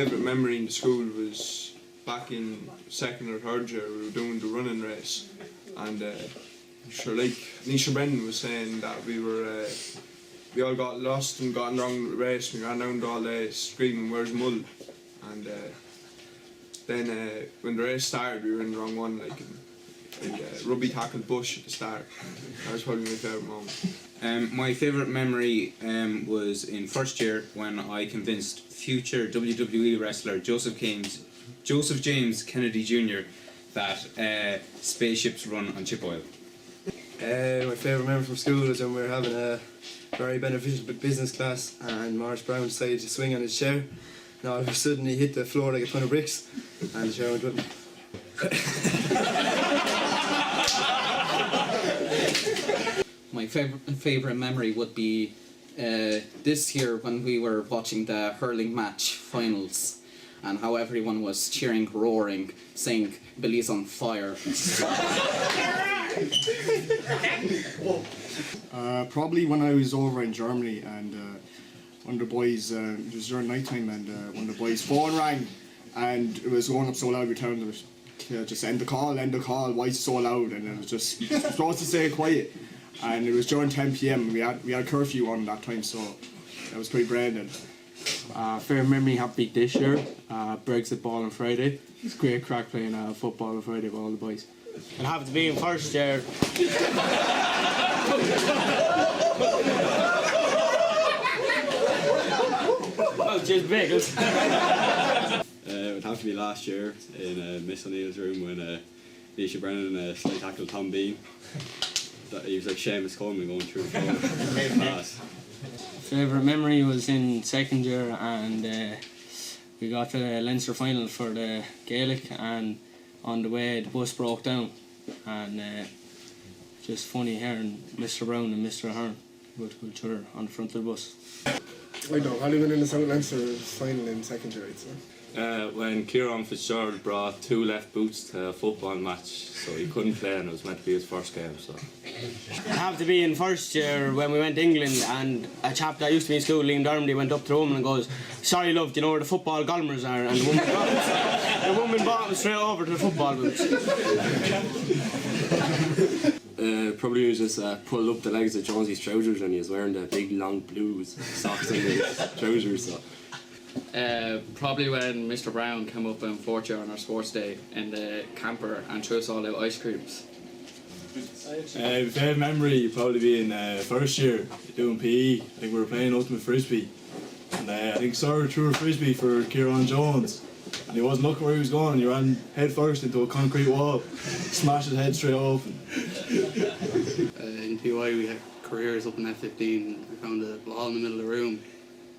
favourite memory in the school was back in second or third year. We were doing the running race, and sure, like Nisha Brendan was saying, that we all got lost and got wrong the race. We ran around all day screaming, "Where's Mull?" And then when the race started, we were in the wrong one, like rugby tackled Bush at the start. That was probably my favourite moment. My favourite memory was in first year when I convinced future WWE wrestler Joseph James Kennedy Jr. that spaceships run on chip oil. My favourite memory from school was when we were having a very beneficial business class and Morris Brown decided to swing on his chair, and all of a sudden he hit the floor like a ton of bricks and the chair went with him. My favourite memory would be this year when we were watching the hurling match finals and how everyone was cheering, roaring, saying Billy's on fire. Probably when I was over in Germany and one of the boys, it was during night time, and one of the boys' phone rang and it was going up so loud we told them just end the call, why is it so loud? And it was just supposed to stay quiet, and it was during 10 PM. We had curfew on that time, so it was pretty branded. Favourite memory happened this year, Brexit ball on Friday. It's great crack playing football on Friday with all the boys. It happened to be in first year. Oh, just bagels. It would have to be last year in Miss O'Neill's room when Nisha Brennan slight tackled Tom Bean. He was like Seamus Coleman going through the class. Favourite memory was in second year, and we got to the Leinster final for the Gaelic, and on the way the bus broke down, and just funny hearing Mr. Brown and Mr. Ahern with each other on the front of the bus. I know, probably went in the South Leinster final in second year, I'd say. When Kieran Fitzgerald brought 2 left boots to a football match, so he couldn't play and it was meant to be his first game. So It happened to be in first year when we went to England, and a chap that used to be in school, Liam Dermody, went up to the woman and goes, "Sorry love, do you know where the football golmers are?" And the woman brought him straight over to the football boots. Probably was just pulled up the legs of Jonesy's trousers and he was wearing the big long blue socks on his trousers. So. Probably when Mr. Brown came up in fourth year on our sports day in the camper and threw us all out ice creams. favourite memory would probably be in first year doing PE. I think we were playing ultimate frisbee, and I think Sir threw a frisbee for Kieran Jones, and he wasn't looking where he was going. He ran head first into a concrete wall, smashed his head straight open. In PY we had careers up in F15. I found a ball in the middle of the room,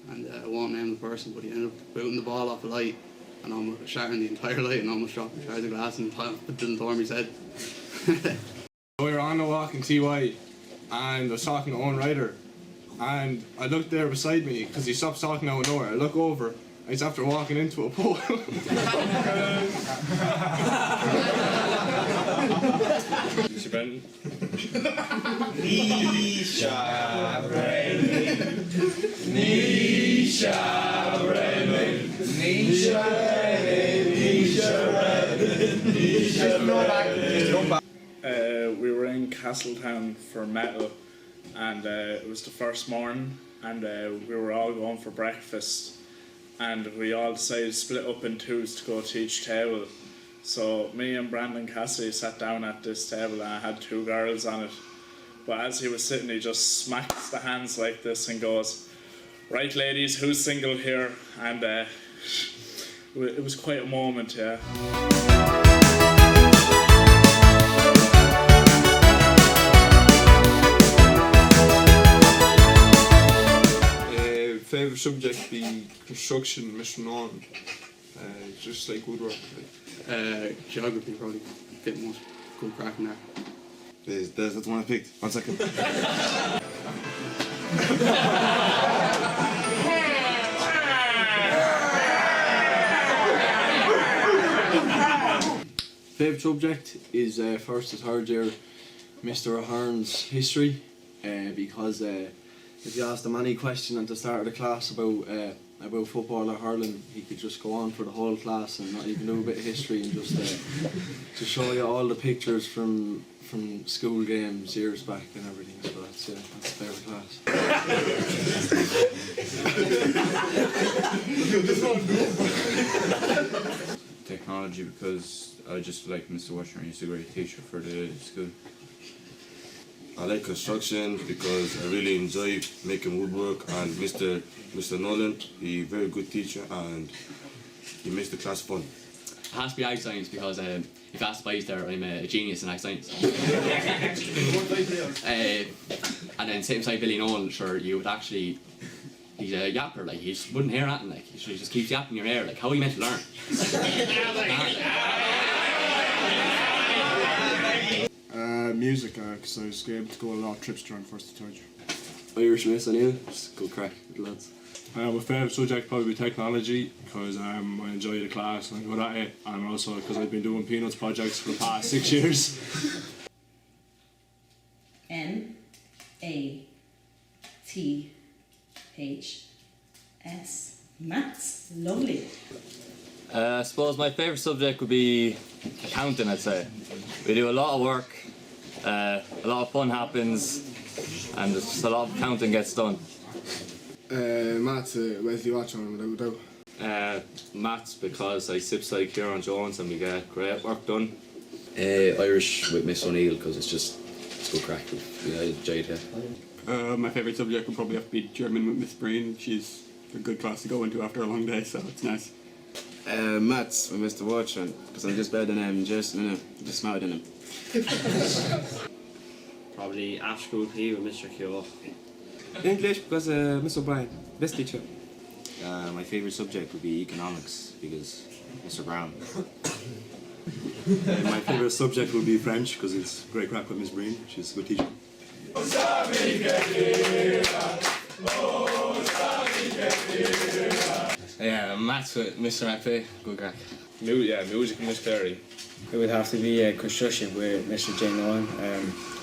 and I won't name the person, but he ended up booting the ball off a light and almost shattering the entire light and almost dropping shards of glass and didn't thorn his head. We were on a walk in TY and I was talking to Owen Ryder, and I looked there beside me because he stopped talking out of nowhere. I look over, and he's after walking into a pole. Nisha Brennan. Nisha Brennan. Nisha Brennan. Nisha Brennan. Nisha Brennan. We were in Castletown for metal, and it was the first morning, and we were all going for breakfast, and we all decided to split up in twos to go to each table. So me and Brandon Cassidy sat down at this table, and I had 2 girls on it. But as he was sitting, he just smacks the hands like this and goes, "Right ladies, who's single here?" And it was quite a moment, yeah. Favourite subject be construction, Mr. Norton. Just like woodwork. Geography probably bit more good crack in there. That's the one I picked. 1 second. Favourite subject is first to third year Mr. Ahern's history, because if you asked him any question at the start of the class about about football or hurling, he could just go on for the whole class and not even do a bit of history and just to show you all the pictures from school games years back and everything. So that's favourite class. Technology, because I just like Mr. Watcher. He's a great teacher for the school. I like construction because I really enjoy making woodwork, and Mr. Nolan, he's a very good teacher and he makes the class fun. It has to be ag science because if you ask the boys there, I'm a genius in ag science. And then same side Billy Nolan, sure, you would actually, he's a yapper, like he just wouldn't hear nothing, like he just keeps yapping in your ear, like how are you meant to learn? Music, because I was able to go on a lot of trips during first to third year. Irish Miss O'Neill, just go crack with the lads. My favourite subject probably be technology, because I enjoy the class and I'm good at it, and also because I've been doing Peanuts projects for the past 6 years. N-A-T-H-S. Maths. Lovely. I suppose my favourite subject would be accounting, I'd say. We do a lot of work, a lot of fun happens, and just a lot of counting gets done. Maths, Wesley Watchman, without doubt. Maths, because I sit beside Kieran Jones and we get great work done. Irish with Miss O'Neill, because it's good crack. I enjoyed it. My favourite subject would probably have to be German with Miss Breen. She's a good class to go into after a long day, so it's nice. Maths with Mr. Watchman, because I'm just better than him, Jason, just smarter than him. Probably after school PE with Mr. Keogh. English, because Mr. O'Brien, best teacher. My favourite subject would be economics, because Mr. Brown. My favourite subject would be French, because it's great crack with Miss Breen. She's a good teacher. Yeah, maths with Mr. McVeigh, good crack. Music with Miss Clary. It would have to be construction with Mr. J. Nolan.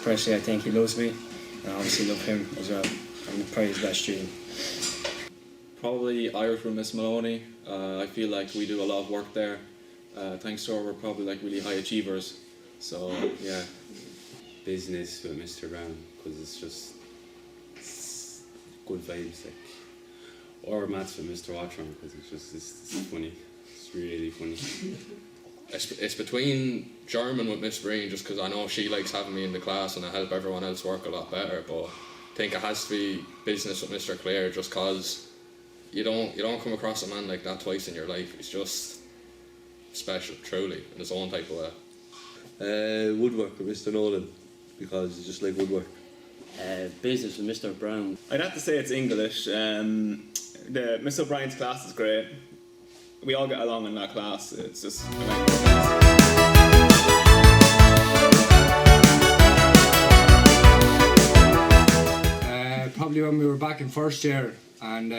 Personally, I think he loves me, and I obviously love him as well. I'm probably his best student. Probably Irish with Miss Maloney. I feel like we do a lot of work there. Thanks to her, we're probably like really high achievers. So yeah. Business with Mr. Brown, because it's good vibes, like. Or maths with Mr. Watchman, because it's funny. It's really funny. It's between German with Miss Breen, just because I know she likes having me in the class and I help everyone else work a lot better, but I think it has to be business with Mr. Clare, just because you don't come across a man like that twice in your life. He's just special, truly, in his own type of way. Woodwork with Mr. Nolan, because it's just like woodwork. Business with Mr. Brown. I'd have to say it's English. Mr. O'Brien's class is great. We all get along in that class. It's just probably when we were back in first year and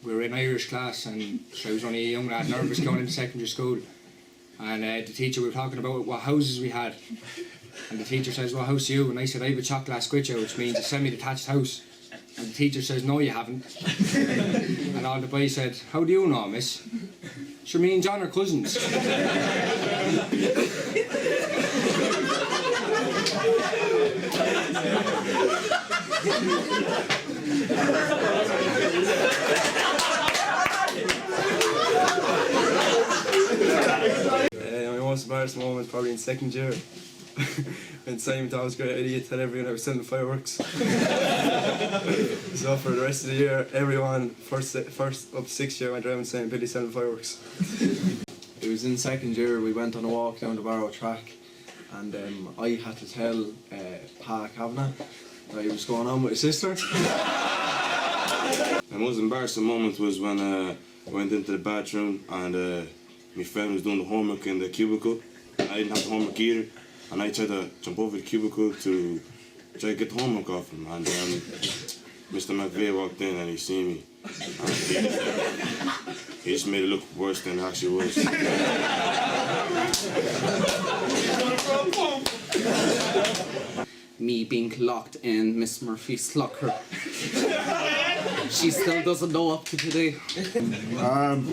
we were in Irish class, and I was only a young lad, nervous going into secondary school, and the teacher, we were talking about what houses we had, and the teacher says, "What house are you?" And I said, "I have a chocolate squitcher, which means a semi-detached house." And the teacher says, "No, you haven't." And all the boys said, "How do you know, miss?" "Sure, me and John are cousins." My most embarrassing moment was probably in second year. When Simon thought it was a great idea to tell everyone I was selling fireworks. So for the rest of the year, everyone, first up to sixth year, went around saying Billy's selling fireworks. It was in second year, we went on a walk down the Barrow track, and I had to tell Pa Kavanagh that I was going on with his sister. My most embarrassing moment was when I went into the bathroom and my friend was doing the homework in the cubicle. I didn't have the homework either, and I tried to jump over the cubicle to try to get the homework off him, and Mr. McVeigh walked in and he seen me. He just made it look worse than it actually was. Me being locked in Miss Murphy's locker. She still doesn't know up to today.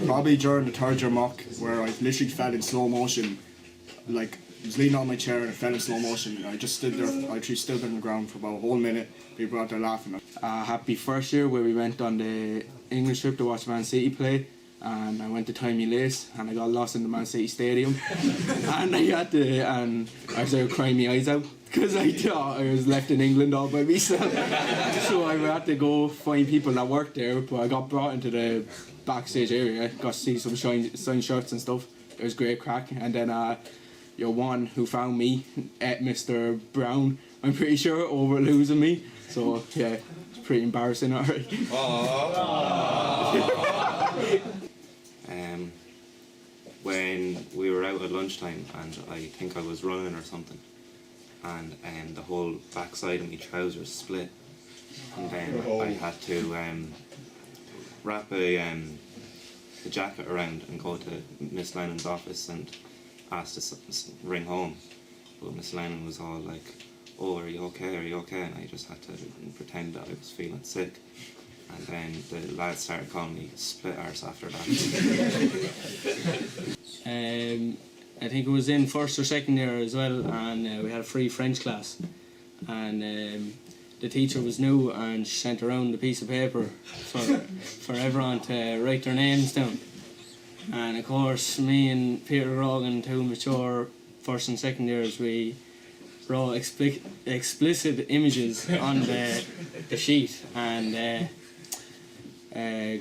Probably during the third year mock, where I literally fell in slow motion. Like, I was leaning on my chair and I fell in slow motion. And I just stood there, I actually stood on the ground for about a whole minute. People out there laughing. Happy first year where we went on the English trip to watch Man City play. And I went to tie my lace and I got lost in the Man City stadium. And I started crying my eyes out because I thought I was left in England all by myself. So I had to go find people that worked there, but I got brought into the backstage area, got to see some signed shirts and stuff. It was great crack. And then your one who found me, Mr. Brown, I'm pretty sure, over losing me. So yeah, it's pretty embarrassing, alright. When we were out at lunchtime and I think I was running or something, and the whole backside of my trousers split, and then I had to wrap a jacket around and go to Miss Lennon's office and ask to ring home. But Miss Lennon was all like, "Oh, are you okay? Are you okay?" And I just had to pretend that I was feeling sick. And then the lads started calling me split arse after that. I think it was in first or second year as well, and we had a free French class. And the teacher was new and she sent around a piece of paper for everyone to write their names down. And of course, me and Peter Rogan, two mature first and second years, we wrote explicit images on the sheet, and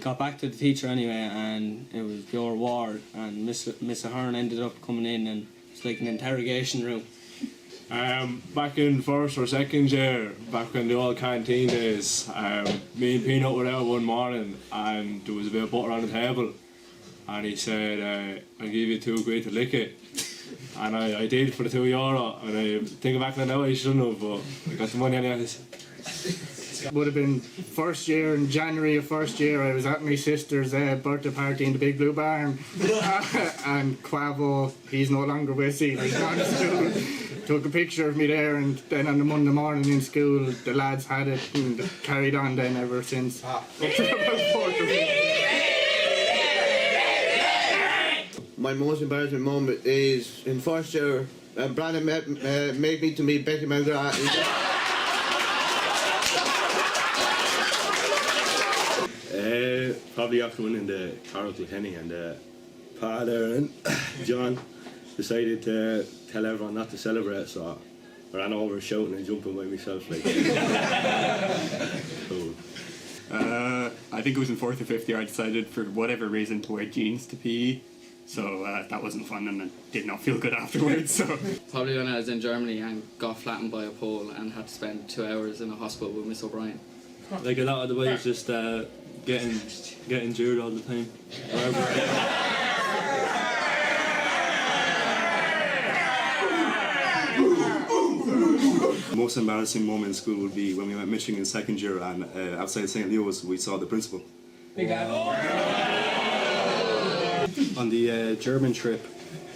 got back to the teacher anyway, and it was pure war, and Miss Ahern ended up coming in, and it's like an interrogation room. Back in first or second year, back in the old canteen days, me and Peanut were out one morning and there was a bit of butter on the table, and he said, "I'll give you £2 to lick it." And I did for the €2, and I think back on now I shouldn't have, but I got the money anyways. Would have been first year, in January of first year. I was at my sister's birthday party in the Big Blue Barn, and Quavo, he's no longer with me, he's gone to school, took a picture of me there, and then on the Monday morning in school the lads had it and carried on then ever since. Up to about 4th of My most embarrassing moment is in first year. Brandon made me to meet Becky McGrath. Probably after winning the Carlow Kilkenny, and Father and John decided to tell everyone not to celebrate, so I ran over shouting and jumping by myself like. So, I think it was in 4th or 5th year I decided for whatever reason to wear jeans to PE, so that wasn't fun and I did not feel good afterwards. So probably when I was in Germany and got flattened by a pole and had to spend 2 hours in a hospital with Miss O'Brien. Like a lot of the boys just getting injured all the time. most embarrassing moment in school would be when we went Michigan in second year, and outside St. Leo's we saw the principal. On the German trip,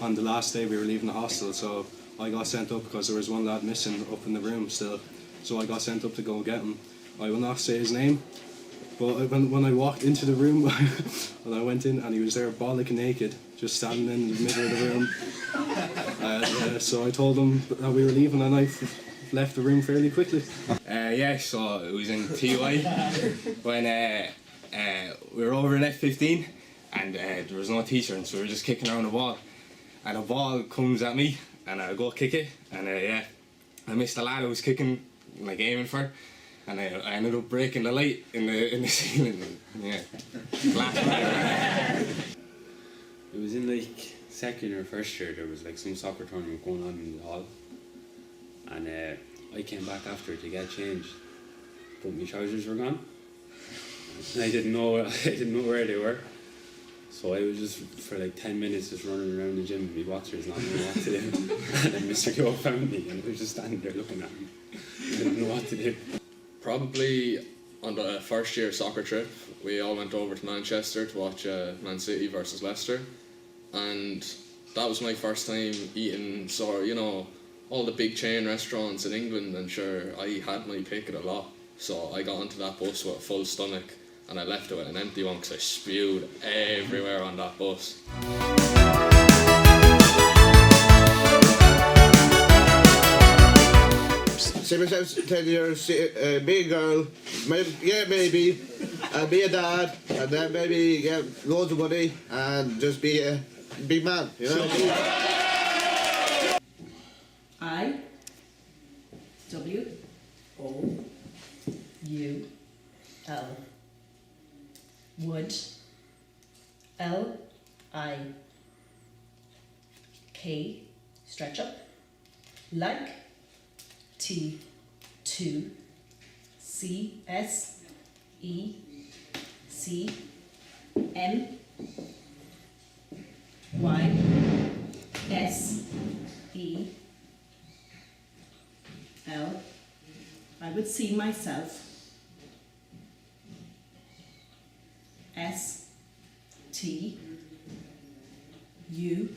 on the last day we were leaving the hostel, so I got sent up because there was one lad missing up in the room still. So I got sent up to go get him. I will not say his name, but when I walked into the room, when I went in and he was there bollock naked, just standing in the middle of the room. So I told him that we were leaving and I left the room fairly quickly. Yeah, so it was in TY when we were over in F15 and there was no teacher, and so we were just kicking around the ball. And a ball comes at me and I go kick it, and I missed the lad I was kicking, like aiming for, and I ended up breaking the light in the ceiling. Yeah. It was in like second or first year. There was like some soccer tournament going on in the hall, and I came back after to get changed, but my trousers were gone. And I didn't know where they were. So I was just for like 10 minutes just running around the gym with my boxers, not knowing what to do. And then Mr. Kyo found me and I was just standing there looking at him. I didn't know what to do. Probably on the first year soccer trip, we all went over to Manchester to watch Man City versus Leicester. And that was my first time eating, all the big chain restaurants in England, and sure, I had my pick of a lot. So I got onto that bus with a full stomach, and I left it with an empty one because I spewed everywhere on that bus. See myself 10 years, be a girl, maybe, and be a dad, and then maybe get loads of money and just be a big man, you know? I W O U L would L I K stretch up like T 2 C S E C M Y S E L. I would see myself S T U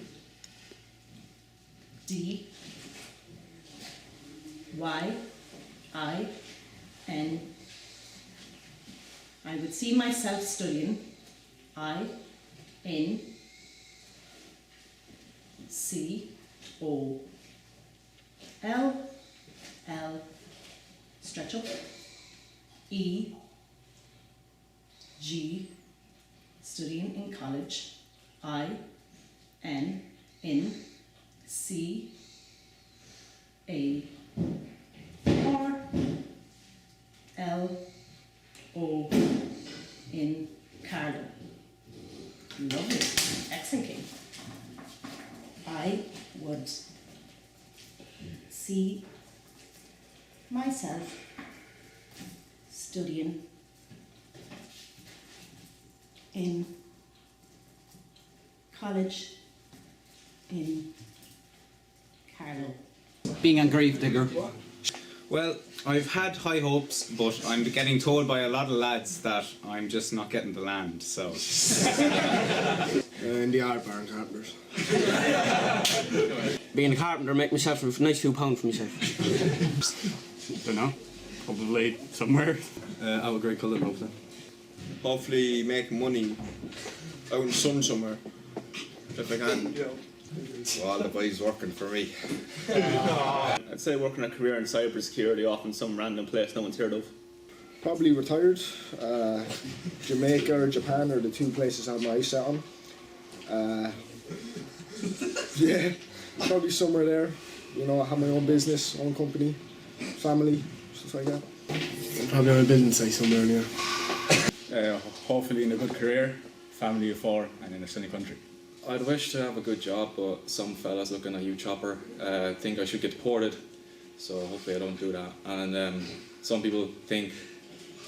D Y I N. I would see myself studying I N C O L L stretch up E G studying in college I N C A R L O in Carlow. Lovely, excellent King. I would see myself studying in college in Carlow. Being a grave digger. Well, I've had high hopes, but I'm getting told by a lot of lads that I'm just not getting the land, so. In the art barn carpenters. Being a carpenter, make myself a nice few pounds for myself. Don't know. Probably somewhere. Out of Great Colour, hopefully. Hopefully make money out in the sun somewhere, if I can. Well, all the boys working for me. I'd say working a career in cybersecurity off in some random place no one's heard of. Probably retired. Jamaica or Japan are the two places I have my eyes set on. Yeah, probably somewhere there. You know, I have my own business, own company, family, stuff like that. Probably on a building site somewhere near. Hopefully in a good career, family of 4, and in a sunny country. I'd wish to have a good job, but some fellas looking at U-Chopper think I should get deported, so hopefully I don't do that. And some people think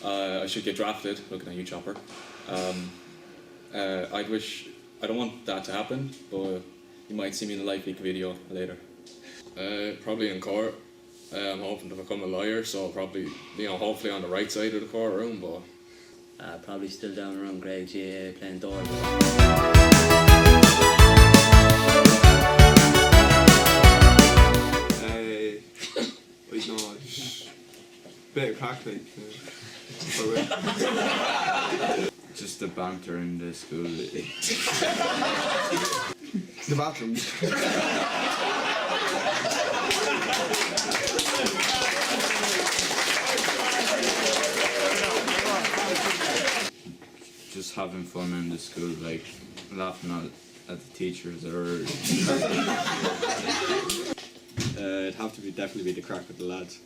I should get drafted, looking at U-Chopper. I don't want that to happen, but you might see me in the Life Leak video later. Probably in court. I'm hoping to become a lawyer, so probably, hopefully on the right side of the courtroom, but... Probably still down around Greg GA playing doors. Wait, no, bit of crack, like. Just the banter in the school. The bathrooms. Just having fun in the school, like laughing at the teachers or. It'd have to definitely be the crack with the lads.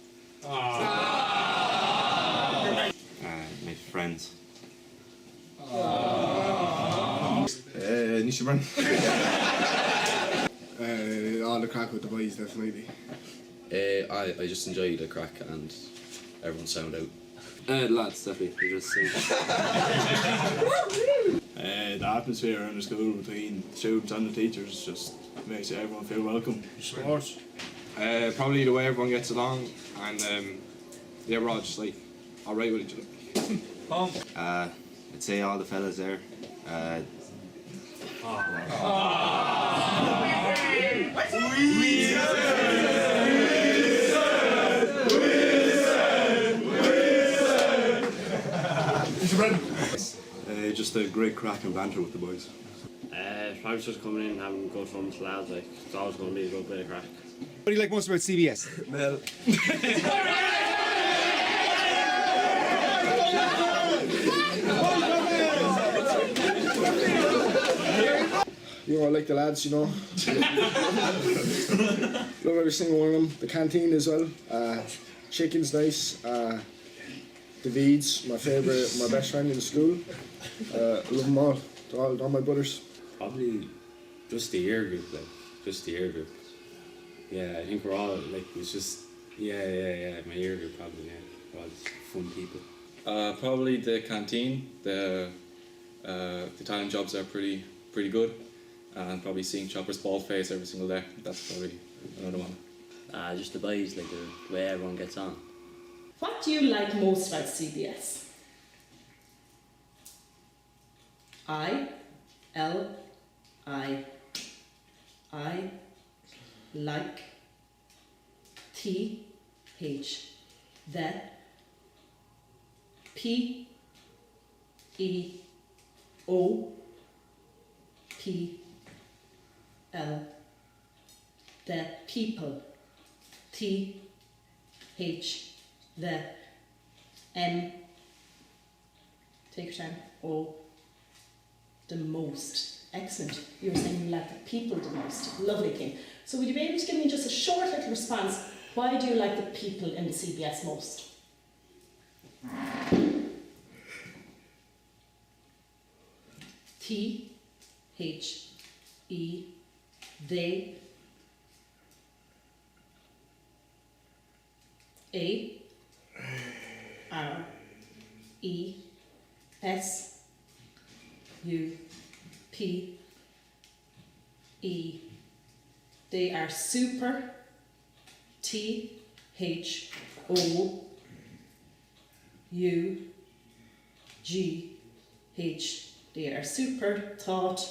My friends. Nisha Brown. All the crack with the boys, definitely. I just enjoy the crack and everyone sound out. Lads, definitely. Just the atmosphere in the school between students and the teachers just makes everyone feel welcome. Sports. Probably the way everyone gets along, and we're all just like alright with each other. I'd say all the fellas there. Mr. Brennan. just a great crack and banter with the boys. Probably just coming in and having good fun with the lads. Like, it's always going to be a good bit of crack. What do you like most about CBS? Well, You know, I like the lads, you know. Love every single one of them. The canteen as well. Chicken's nice. David's my favourite, my best friend in school. I love them all. They're all my brothers. Probably just the year group, like, just the year group. Yeah, I think we're all, like, it's just, yeah, my year group probably, yeah. We're all just fun people. Probably the canteen. The Italian jobs are pretty good. And probably seeing Chopper's bald face every single day. That's probably another one. Just the boys, like the way everyone gets on. What do you like most about CBS? I like the the people, the take your time, the most. Excellent. You were saying you like the people the most. Lovely thing. So would you be able to give me just a short little response? Why do you like the people in the CBS most? They They are super. They are super thought.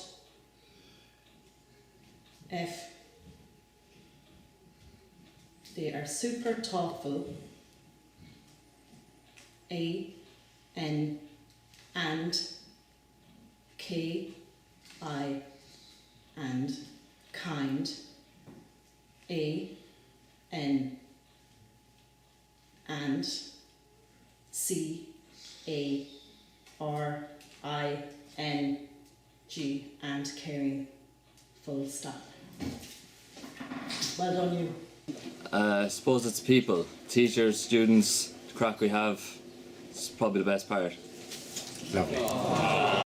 They are super thoughtful. And and kind. And CARING and caring. Full stop. Well done, you. I suppose it's people, teachers, students, the crack we have. It's probably the best part. Lovely.